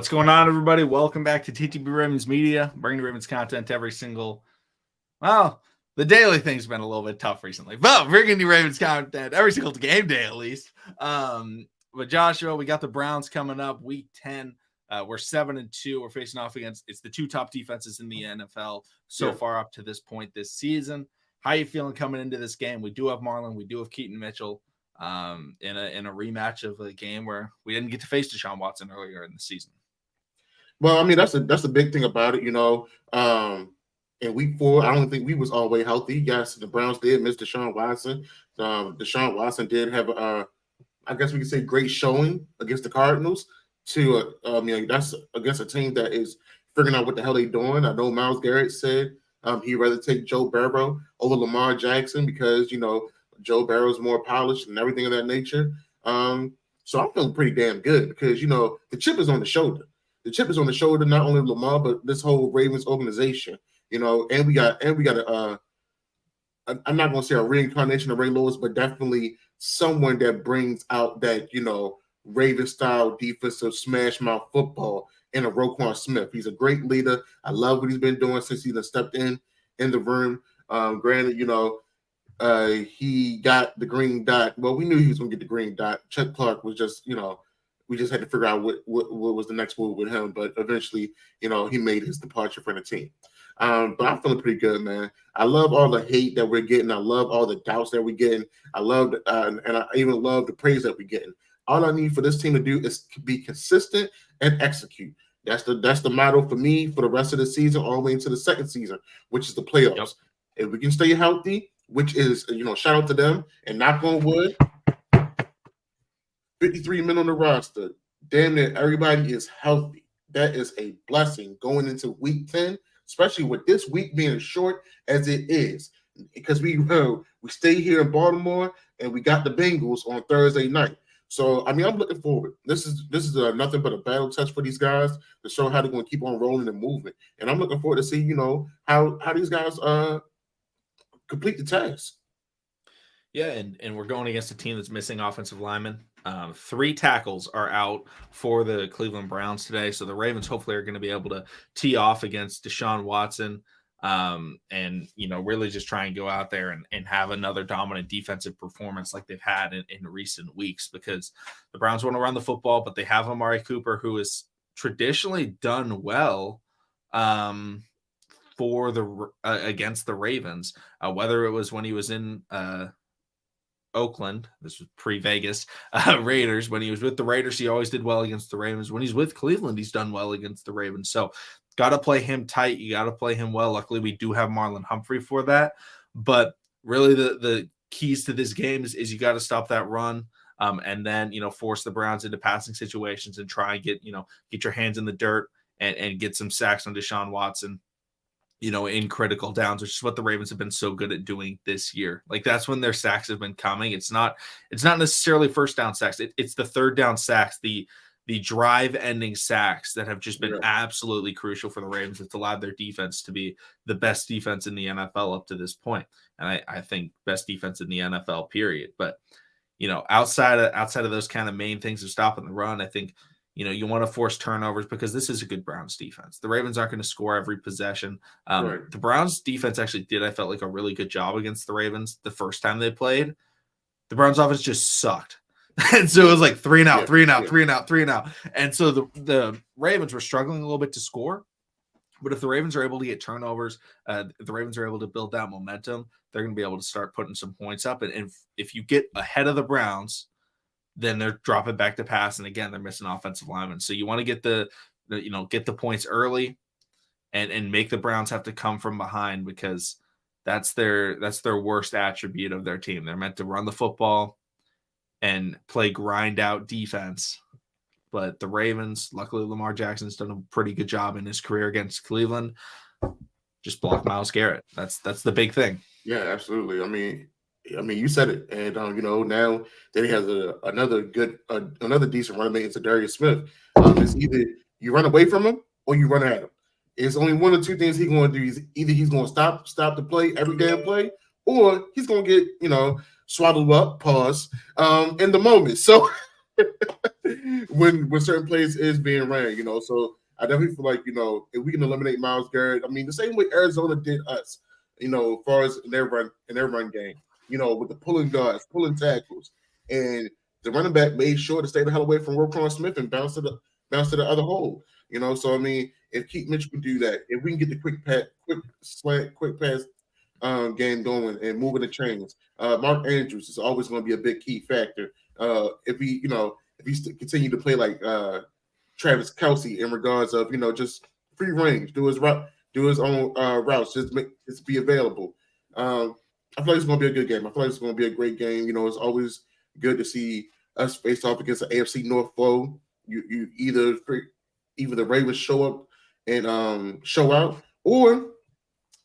What's going on, everybody? Welcome back to TTB Ravens Media. Bringing Ravens content every single, the daily thing's been a little bit tough recently, but bringing you Ravens content every single game day at least. But Joshua, we got the Browns coming up week 10. We're 7-2. We're facing off against the two top defenses in the NFL so far up to this point this season. How you feeling coming into this game? We do have Marlon. We do have Keaton Mitchell in a rematch of a game where we didn't get to face Deshaun Watson earlier in the season. Well, I mean, that's a big thing about it, in week 4, I don't think we was all the way healthy. Yes, the Browns did miss Deshaun Watson. Deshaun Watson did have, I guess we could say, great showing against the Cardinals. That's against a team that is figuring out what the hell they're doing. I know Myles Garrett said he'd rather take Joe Burrow over Lamar Jackson because, Joe Burrow's more polished and everything of that nature. So I'm feeling pretty damn good because, the chip is on the shoulder. The chip is on the shoulder, not only of Lamar, but this whole Ravens organization, and we got I'm not going to say a reincarnation of Ray Lewis, but definitely someone that brings out that, Raven-style defensive smash-mouth football in a Roquan Smith. He's a great leader. I love what he's been doing since he stepped in the room. Granted, he got the green dot. Well, we knew he was going to get the green dot. Chuck Clark was just, we just had to figure out what was the next move with him. But eventually, he made his departure for the team. But I'm feeling pretty good, man. I love all the hate that we're getting. I love all the doubts that we're getting. I love, and I even love the praise that we're getting. All I need for this team to do is be consistent and execute. That's the motto for me for the rest of the season, all the way into the second season, which is the playoffs. Yep. If we can stay healthy, which is, shout out to them, and knock on wood, 53 men on the roster. Damn near everybody is healthy. That is a blessing going into week 10, especially with this week being as short as it is. Because we stay here in Baltimore and we got the Bengals on Thursday night. So, I'm looking forward. This is nothing but a battle test for these guys to show how they're going to keep on rolling and moving. And I'm looking forward to see, how these guys complete the task. Yeah, and we're going against a team that's missing offensive linemen. 3 tackles are out for the Cleveland Browns today, so the Ravens hopefully are going to be able to tee off against Deshaun Watson and, really just try and go out there and have another dominant defensive performance like they've had in recent weeks, because the Browns want to run the football, but they have Amari Cooper, who has traditionally done well for the against the Ravens, whether it was when he was in Oakland, this was pre-Vegas Raiders. When he was with the Raiders, he always did well against the Ravens. When he's with Cleveland, he's done well against the Ravens. So got to play him tight. You got to play him well. Luckily, we do have Marlon Humphrey for that. But really the keys to this game is you got to stop that run and then, force the Browns into passing situations and try and get your hands in the dirt and get some sacks on Deshaun Watson, in critical downs, which is what the Ravens have been so good at doing this year. Like, that's when their sacks have been coming. It's not necessarily first down sacks. It's the third down sacks, the drive ending sacks that have just been absolutely crucial for the Ravens. It's allowed their defense to be the best defense in the NFL up to this point. And I think best defense in the NFL, period. But, outside of those kind of main things of stopping the run, I think, you want to force turnovers because this is a good Browns defense. The Ravens aren't going to score every possession. The Browns defense actually did, I felt like, a really good job against the Ravens the first time they played. The Browns offense just sucked. And so it was like 3 and out, 3 and out, 3 and out, 3 and out. And so the Ravens were struggling a little bit to score. But if the Ravens are able to get turnovers, if the Ravens are able to build that momentum, they're going to be able to start putting some points up. And if you get ahead of the Browns, then they're dropping back to pass, and again, they're missing offensive linemen. So you want to get get the points early, and make the Browns have to come from behind, because that's their worst attribute of their team. They're meant to run the football and play grind out defense. But the Ravens, luckily Lamar Jackson's done a pretty good job in his career against Cleveland. Just block Myles Garrett. That's the big thing. Yeah, absolutely. I mean, you said it, and now that he has another decent running mate, it's Darius Smith. It's either you run away from him or you run at him. It's only one or two things he's going to do. Either he's going to stop the play, every damn play, or he's going to get swallowed up, in the moment. So when certain plays is being ran, So I definitely feel like, if we can eliminate Myles Garrett, I mean, the same way Arizona did us, as far as in their run game, with the pulling guards, pulling tackles, and the running back made sure to stay the hell away from Roquan Smith and bounce to the other hole. So I mean, if Keith Mitchell can do that, if we can get the quick pass, quick slant, quick pass game going and moving the chains, Mark Andrews is always going to be a big key factor. If he continue to play like Travis Kelce in regards of just free range, do his route, do his own routes, just be available. I feel like it's going to be a good game. I feel like it's going to be a great game. It's always good to see us face off against the AFC North foe. You either the Ravens show up and show out, or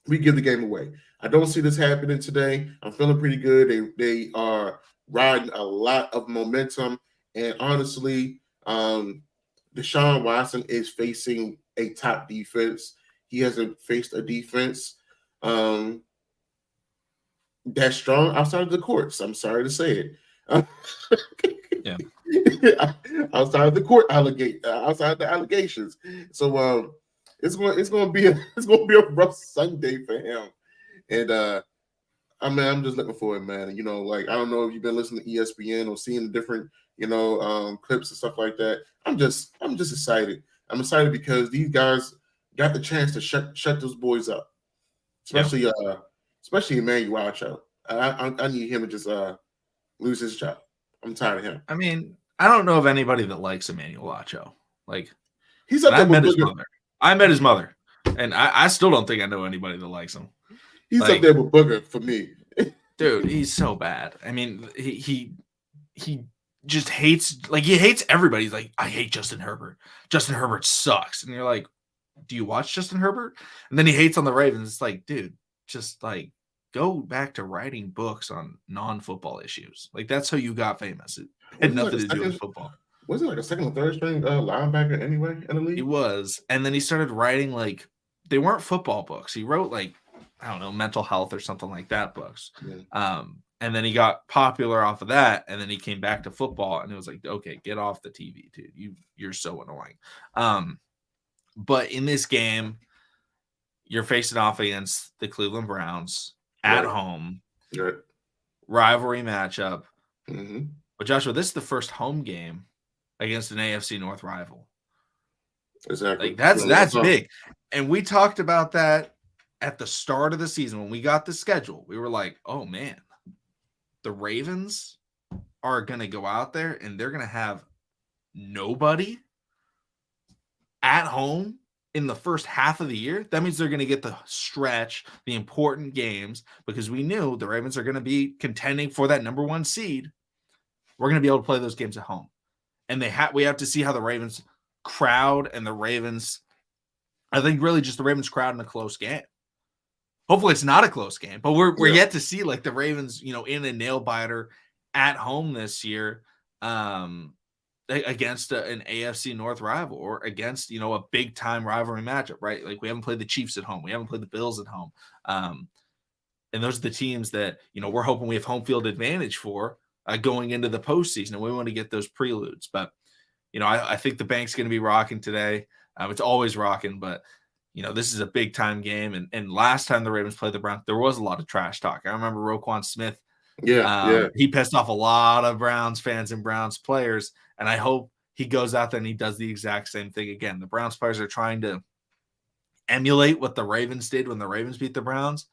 we give the game away. I don't see this happening today. I'm feeling pretty good. They are riding a lot of momentum, and honestly, Deshaun Watson is facing a top defense. He hasn't faced a defense that's strong outside of the courts. I'm sorry to say it. Yeah. outside of the court outside of the allegations. So it's gonna be a rough Sunday for him. And I'm just looking for it, man. Like I don't know if you've been listening to ESPN or seeing the different, clips and stuff like that. I'm just excited. I'm excited because these guys got the chance to shut those boys up, especially Emmanuel Acho. I need him to just lose his job. I'm tired of him. I mean, I don't know of anybody that likes Emmanuel Acho. Like, he's up there I met with his mother. I met his mother, and I still don't think I know anybody that likes him. He's up there with Booger for me. Dude, he's so bad. I mean, he just hates, he hates everybody. He's like, I hate Justin Herbert. Justin Herbert sucks. And you're like, do you watch Justin Herbert? And then he hates on the Ravens. It's like, dude, just go back to writing books on non-football issues. That's how you got famous. It had nothing to do with football. Wasn't like a second or third string linebacker anyway in the league? He was. And then he started writing they weren't football books. He wrote I don't know, mental health or something like that books. Yeah. And then he got popular off of that, and then he came back to football, and it was like, okay, get off the TV, dude. You're so annoying. But in this game, you're facing off against the Cleveland Browns at home. Right. Rivalry matchup. Mm-hmm. But Joshua, this is the first home game against an AFC North rival. Exactly. That's big. And we talked about that at the start of the season when we got the schedule. We were like, oh man, the Ravens are going to go out there and they're going to have nobody at home in the first half of the year. That means they're going to get the stretch, the important games, because we knew the Ravens are going to be contending for that number 1 seed. We're going to be able to play those games at home. And we have to see how the Ravens crowd and the Ravens, I think really just the Ravens crowd in a close game. Hopefully it's not a close game, but we're yet to see the Ravens, in a nail biter at home this year against an AFC North rival or against, a big time rivalry matchup, right? We haven't played the Chiefs at home. We haven't played the Bills at home. And those are the teams that, we're hoping we have home field advantage for going into the postseason. And we want to get those preludes. But, I think the bank's going to be rocking today. It's always rocking, but this is a big time game. And last time the Ravens played the Browns, there was a lot of trash talk. I remember Roquan Smith. He pissed off a lot of Browns fans and Browns players. And I hope he goes out there and he does the exact same thing again. The Browns players are trying to emulate what the Ravens did when the Ravens beat the Browns.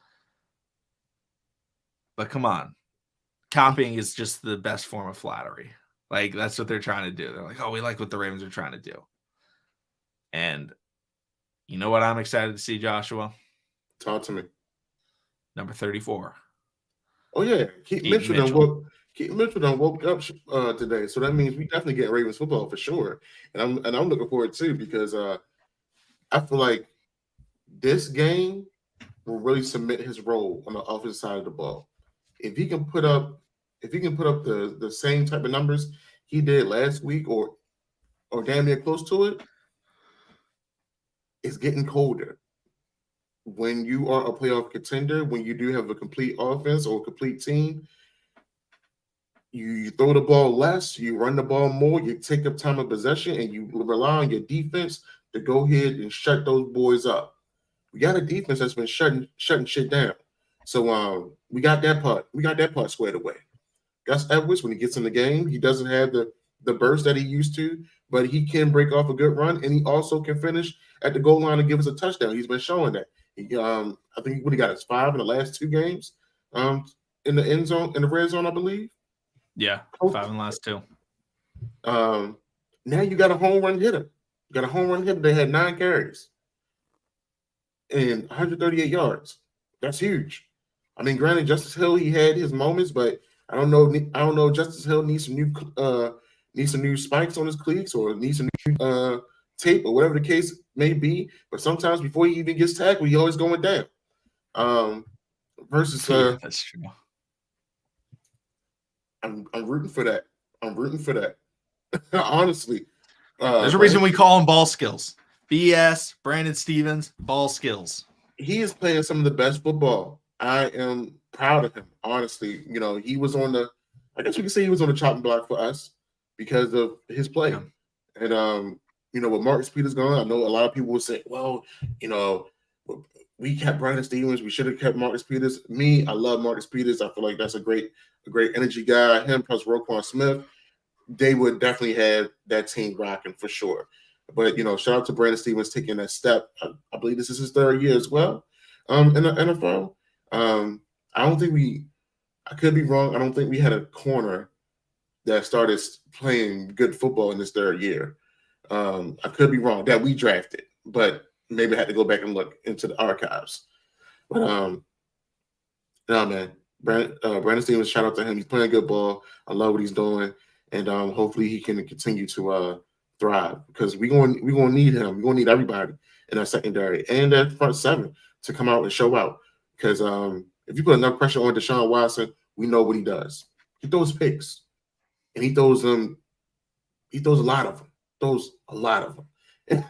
But come on. Copying is just the best form of flattery. That's what they're trying to do. They're like, oh, we like what the Ravens are trying to do. And you know what I'm excited to see, Joshua? Talk to me. Number 34. Oh, yeah. Keith Mitchell done woke up today. So that means we definitely get Ravens football for sure. And I'm looking forward too, because I feel like this game will really cement his role on the offensive side of the ball. If he can put up the same type of numbers he did last week or damn near close to it, it's getting colder. When you are a playoff contender, when you do have a complete offense or a complete team, you throw the ball less, you run the ball more, you take up time of possession, and you rely on your defense to go ahead and shut those boys up. We got a defense that's been shutting shit down. So we got that part. We got that part squared away. Gus Edwards, when he gets in the game, he doesn't have the burst that he used to, but he can break off a good run, and he also can finish at the goal line and give us a touchdown. He's been showing that. I think he got his 5 in the last 2 games, in the end zone, in the red zone, I believe. Yeah, 5 in the last 2. Now you got a home run hitter. You got a home run hitter that had 9 carries and 138 yards. That's huge. I mean, granted, Justice Hill, he had his moments, but I don't know. Justice Hill needs some new spikes on his cleats, or needs some new tape, or whatever the case may be. But sometimes before he even gets tackled, he always going down. Versus yeah, that's true. I'm rooting for that. I'm rooting for that. Honestly. There's a reason we call him ball skills. BS, Brandon Stevens, ball skills. He is playing some of the best football. I am proud of him, honestly. You know, he was I guess we can say he was on the chopping block for us because of his play. Yeah. And with Marcus Peters gone, I know a lot of people will say, well, we kept Brandon Stevens, we should have kept Marcus Peters. Me, I love Marcus Peters. I feel like that's a great energy guy. Him plus Roquan Smith, they would definitely have that team rocking for sure. But shout out to Brandon Stevens taking that step. I believe this is his 3rd year as well in the NFL. I could be wrong. I don't think we had a corner that started playing good football in this 3rd year. I could be wrong that we drafted, but maybe I had to go back and look into the archives. But no, man, Brandon Stevens, shout out to him. He's playing good ball. I love what he's doing, and hopefully he can continue to thrive, because we're going to need him. We're going to need everybody in our secondary and that front 7 to come out and show out. Because if you put enough pressure on Deshaun Watson, we know what he does. He throws picks, and he throws them. He throws a lot of them. And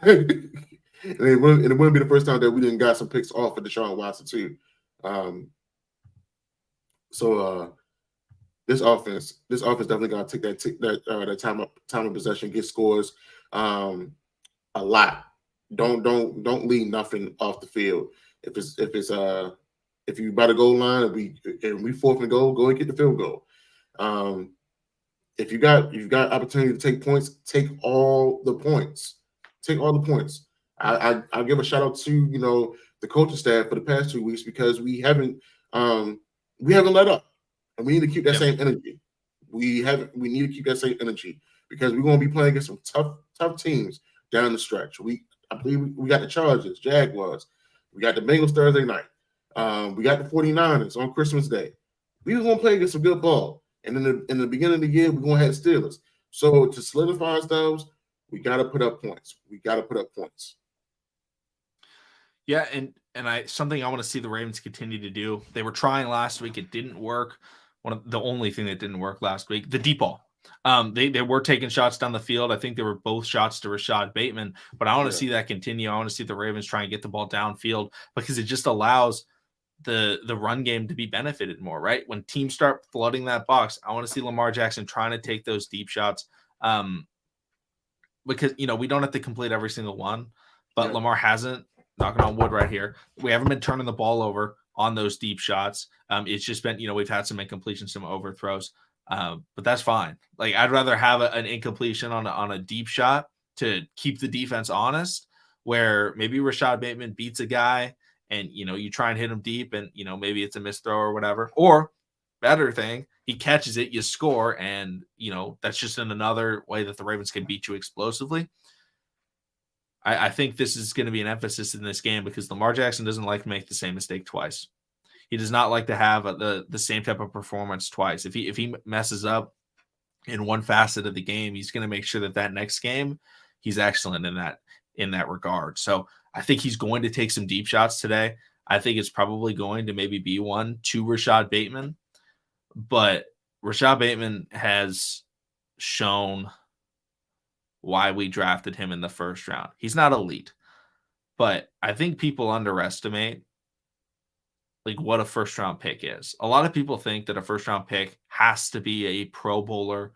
it wouldn't be the first time that we didn't got some picks off of Deshaun Watson too. So this offense definitely got to take that time of possession, get scores a lot. Don't leave nothing off the field. If you by the goal line, we 4th and goal, go and get the field goal. If you got opportunity to take points, take all the points. Take all the points. I'll give a shout out to the coaching staff for the past 2 weeks, because we haven't let up, and we need to keep that same energy. We need to keep that same energy, because we're going to be playing against some tough teams down the stretch. I believe we got the Chargers, Jaguars, we got the Bengals Thursday night, we got the 49ers on Christmas Day. We're going to play against some good ball. And in the beginning of the year, we're going to have Steelers. So to solidify ourselves, we got to put up points. Yeah, and something I want to see the Ravens continue to do. They were trying last week. It didn't work. The only thing that didn't work last week, the deep ball. They were taking shots down the field. I think they were both shots to Rashad Bateman. But I want to see that continue. I want to see the Ravens try and get the ball downfield, because it just allows the run game to be benefited more, right? When teams start flooding that box, I want to see Lamar Jackson trying to take those deep shots, because we don't have to complete every single one, but Lamar hasn't, knocking on wood right here, we haven't been turning the ball over on those deep shots. It's just been, we've had some incompletions, some overthrows, but that's fine. Like, I'd rather have an incompletion on a deep shot to keep the defense honest, where maybe Rashad Bateman beats a guy, and you try and hit him deep, and maybe it's a missed throw or whatever. Or better thing, he catches it, you score, and that's just in another way that the Ravens can beat you explosively. I think this is going to be an emphasis in this game, because Lamar Jackson doesn't like to make the same mistake twice. He does not like to have the same type of performance twice. If he messes up in one facet of the game, he's going to make sure that next game he's excellent in that regard. So I think he's going to take some deep shots today. I think it's probably going to maybe be one to Rashad Bateman, but Rashad Bateman has shown why we drafted him in the first round. He's not elite, but I think people underestimate like what a first round pick is. A lot of people think that a first round pick has to be a Pro Bowler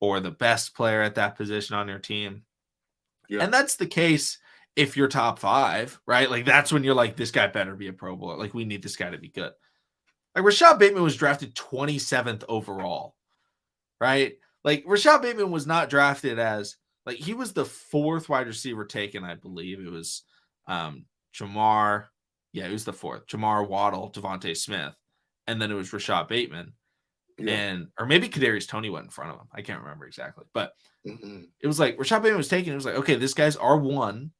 or the best player at that position on your team. Yeah. And that's the case if you're top 5, right? Like that's when you're like, this guy better be a Pro Bowler. Like we need this guy to be good. Like Rashad Bateman was drafted 27th overall, right? Like Rashad Bateman was not drafted as like he was the 4th wide receiver taken, I believe. It was Jamar. Yeah, it was the 4th. Jamar, Waddle, Devontae Smith, and then it was Rashad Bateman. Yeah. And or maybe Kadarius Toney went in front of him. I can't remember exactly, but Mm-hmm. it was like Rashad Bateman was taken. It was like, okay, this guy's R1,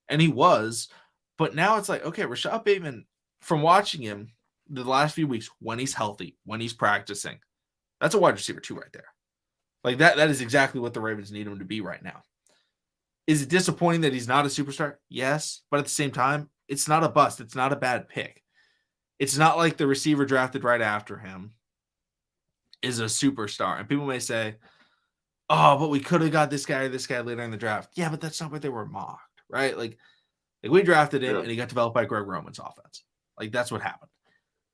and he was, but now it's like, okay, Rashad Bateman, from watching him the last few weeks, when he's healthy, when he's practicing, that's a wide receiver 2 right there. Like that is exactly what the Ravens need him to be right now. Is it disappointing that he's not a superstar? Yes, but at the same time, it's not a bust. It's not a bad pick. It's not like the receiver drafted right after him is a superstar. And people may say, oh, but we could have got this guy or this guy later in the draft. Yeah, but that's not what they were mocked, right? Like we drafted him and he got developed by Greg Roman's offense. Like that's what happened.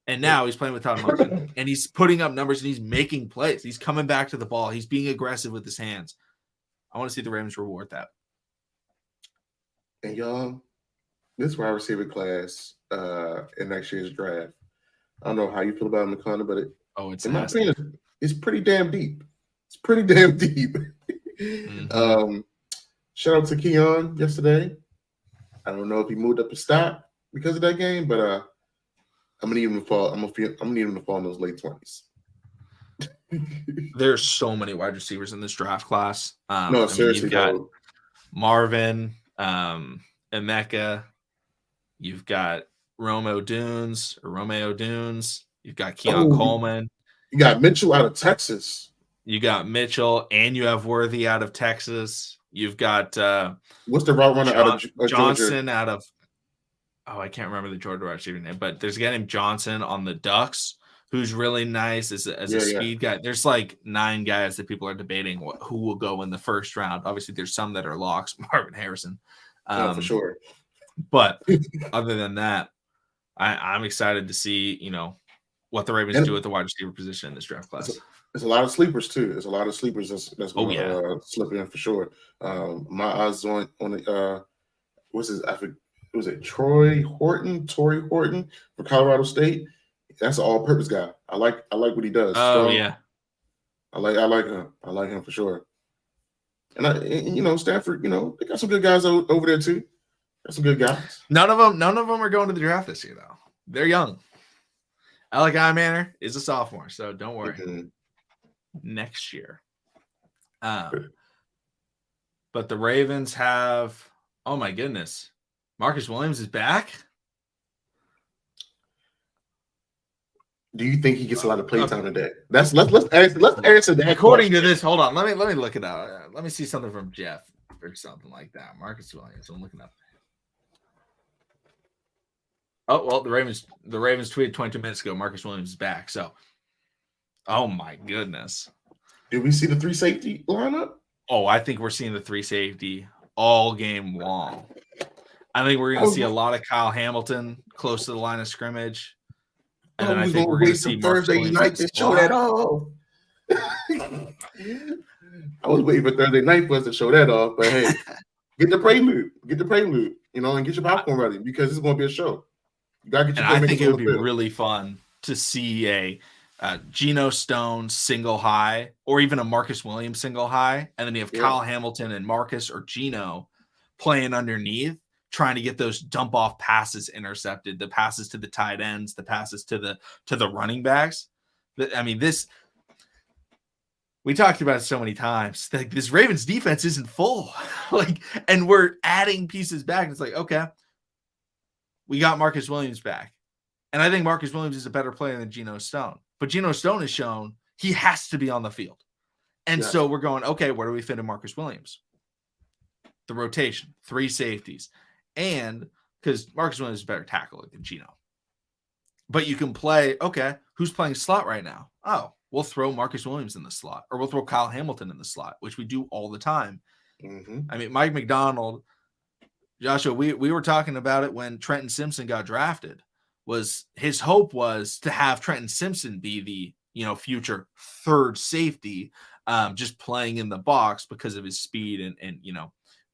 And now he's playing with Todd Monken and he's putting up numbers and he's making plays. He's coming back to the ball. He's being aggressive with his hands. I want to see the Ravens reward that. And y'all, this wide receiver class in next year's draft, I don't know how you feel about McConnell, but it's in my opinion, it's pretty damn deep. It's pretty damn deep. Mm-hmm. Shout out to Keon yesterday. I don't know if he moved up a stop because of that game, but I'm gonna need him to fall. I'm gonna need him to fall in those late 20s. There's so many wide receivers in this draft class. No, seriously, you've got Marvin, Emeka. You've got Romeo Dunes. You've got Keon Coleman. You got Mitchell out of Texas. You got Mitchell, and you have Worthy out of Texas. You've got what's the route runner out of Johnson Georgia? out of I can't remember the Georgia wide receiver name, but there's a guy named Johnson on the Ducks who's really nice as a speed guy. There's like 9 guys that people are debating who will go in the first round. Obviously, there's some that are locks. Marvin Harrison, for sure. But other than that, I'm excited to see what the Ravens do at the wide receiver position in this draft class. There's a lot of sleepers too. There's a lot of sleepers that's going to slip in for sure. My odds on what's his? Was it Tory Horton for Colorado State? That's an all-purpose guy. I like what he does. Oh yeah, I like him. I like him for sure. And Stanford, they got some good guys over there too. Got some good guys. None of them are going to the draft this year though. They're young. Alec Manor is a sophomore, so don't worry. Mm-hmm. Next year. But the Ravens have, oh my goodness, Marcus Williams is back. Do you think he gets a lot of play time today? Let's answer that. According to this, hold on, let me look it up. Let me see something from Jeff or something like that. Marcus Williams, I'm looking up. Oh well, the Ravens tweeted 22 minutes ago. Marcus Williams is back. So, oh my goodness. Did we see the 3 safety lineup? Oh, I think we're seeing the 3 safety all game long. I think we're going to see a lot of Kyle Hamilton close to the line of scrimmage. And then I think we're going to see Thursday night to show that off. I was waiting for Thursday night for us to show that off, but hey, get the prelude, and get your popcorn ready because it's going to be a show. You got to get your. And I think it would be really fun to see a Geno Stone single high, or even a Marcus Williams single high, and then you have Kyle Hamilton and Marcus or Geno playing underneath, trying to get those dump off passes intercepted, the passes to the tight ends, the passes to the running backs. I mean, we talked about it so many times. Like this Ravens defense isn't full, and we're adding pieces back. It's like, okay, we got Marcus Williams back, and I think Marcus Williams is a better player than Geno Stone. But Geno Stone has shown he has to be on the field, and so we're going, okay, where do we fit in Marcus Williams? The rotation, 3 safeties. And because Marcus Williams is a better tackler than Geno. But you can play, okay, who's playing slot right now? Oh, we'll throw Marcus Williams in the slot, or we'll throw Kyle Hamilton in the slot, which we do all the time. Mm-hmm. I mean, Mike McDonald, Joshua, we were talking about it when Trenton Simpson got drafted. was his hope was to have Trenton Simpson be the, future third safety, just playing in the box because of his speed and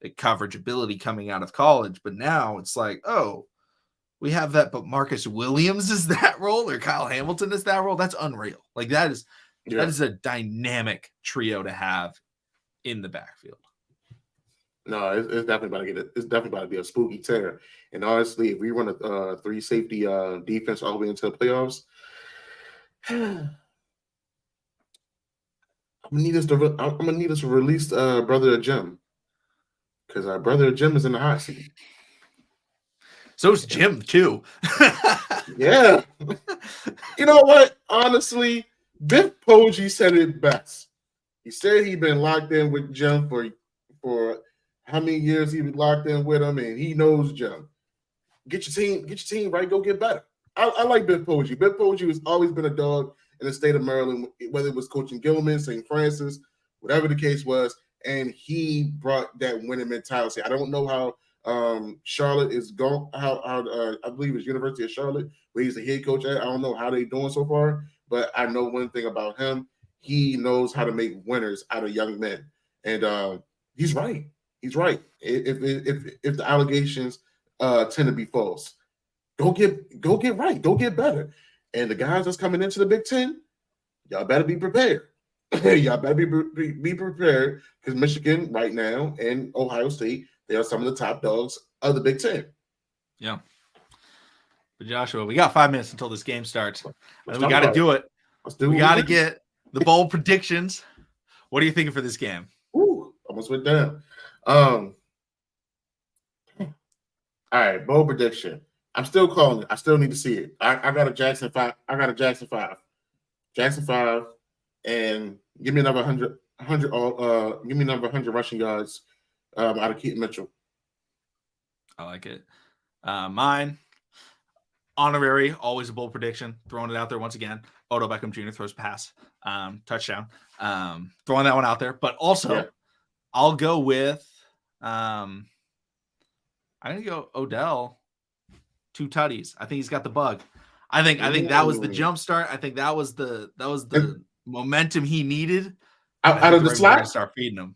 the coverage ability coming out of college. But now it's like, oh, we have that, but Marcus Williams is that role, or Kyle Hamilton is that role. That's unreal. Like that is a dynamic trio to have in the backfield. No, it's definitely about to get it. It's definitely about to be a spooky tear. And honestly, if we run a three safety defense all the way into the playoffs, I'm gonna need us to release brother Jim, because our brother Jim is in the hot seat. So is Jim too. Yeah. You know what? Honestly, Biff Poggi said it best. He said he'd been locked in with Jim for how many years he was locked in with him, and he knows Jim. Get your team right, go get better. I like Biff Poggi. Biff Poggi has always been a dog in the state of Maryland, whether it was coaching Gilman, St. Francis, whatever the case was, and he brought that winning mentality. I don't know how Charlotte is going, how I believe it's University of Charlotte, where he's the head coach at. I don't know how they're doing so far, but I know one thing about him. He knows how to make winners out of young men. And he's right. He's right. If the allegations tend to be false, go get right. Go get better. And the guys that's coming into the Big Ten, y'all better be prepared. Y'all better be prepared, because Michigan right now and Ohio State, they are some of the top dogs of the Big Ten. Yeah. But Joshua, we got 5 minutes until this game starts. And we got to do it. We got to get the bold predictions. What are you thinking for this game? Ooh, almost went down. All right, bold prediction. I'm still calling it. I still need to see it. I got a Jackson 5. I got a Jackson 5. Jackson 5, and give me another 100 give me another 100 rushing yards out of Keaton Mitchell. I like it. Mine, honorary, always a bold prediction. Throwing it out there once again. Odell Beckham Jr. throws pass, touchdown. Throwing that one out there. But also, I'll go with I'm gonna go Odell, 2 tutties. I think he's got the bug. I think that was the jump start. I think that was the momentum he needed. Out of the slot, start feeding him.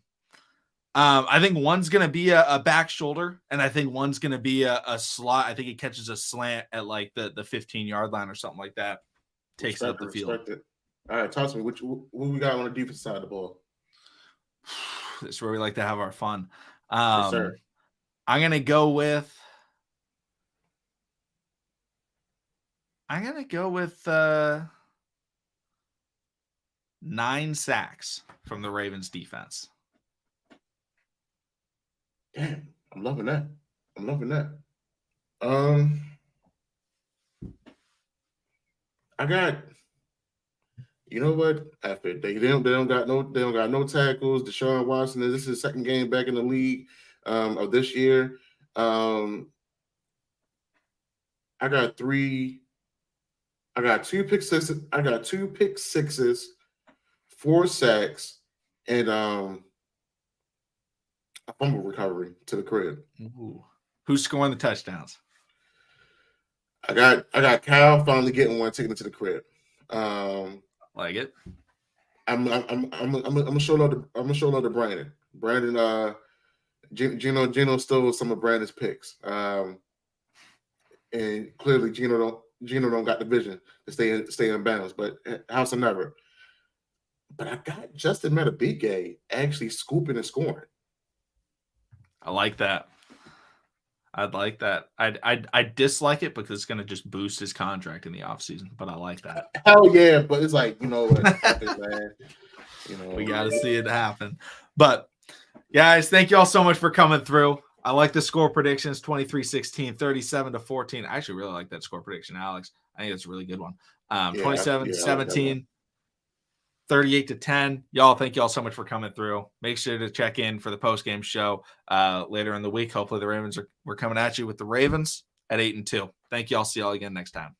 I think one's gonna be a back shoulder, and I think one's gonna be a slot. I think he catches a slant at like the 15-yard line or something like that. Takes it up the field. All right, talk to me. What we got on the defense side of the ball? This is where we like to have our fun. Yes, sir. I'm gonna go with 9 sacks from the Ravens defense. Damn, I'm loving that. I got, you know what? After they don't got no tackles. Deshaun Watson, this is his second game back in the league of this year. I got 2 pick sixes. I got 2 pick sixes, 4 sacks, and a fumble recovery to the crib. Ooh. Who's scoring the touchdowns? I got Kyle finally getting one, taking it to the crib. Like it. I'm gonna show love to Brandon. Gino stole some of Brandon's picks. And clearly Gino don't got the vision to stay in bounds, but house or never. But I got Justin Metabike actually scooping and scoring. I like that. I'd like that. I dislike it because it's going to just boost his contract in the offseason, but I like that. Hell yeah, but it's like, you know what happens, man. You know, we got to see it happen. But guys, thank you all so much for coming through. I like the score predictions, 23-16, 37-14. I actually really like that score prediction, Alex. I think it's a really good one. 27-17, 38-10. Y'all, thank y'all so much for coming through. Make sure to check in for the post-game show later in the week. Hopefully the Ravens we're coming at you with the Ravens at 8-2. Thank y'all. See y'all again next time.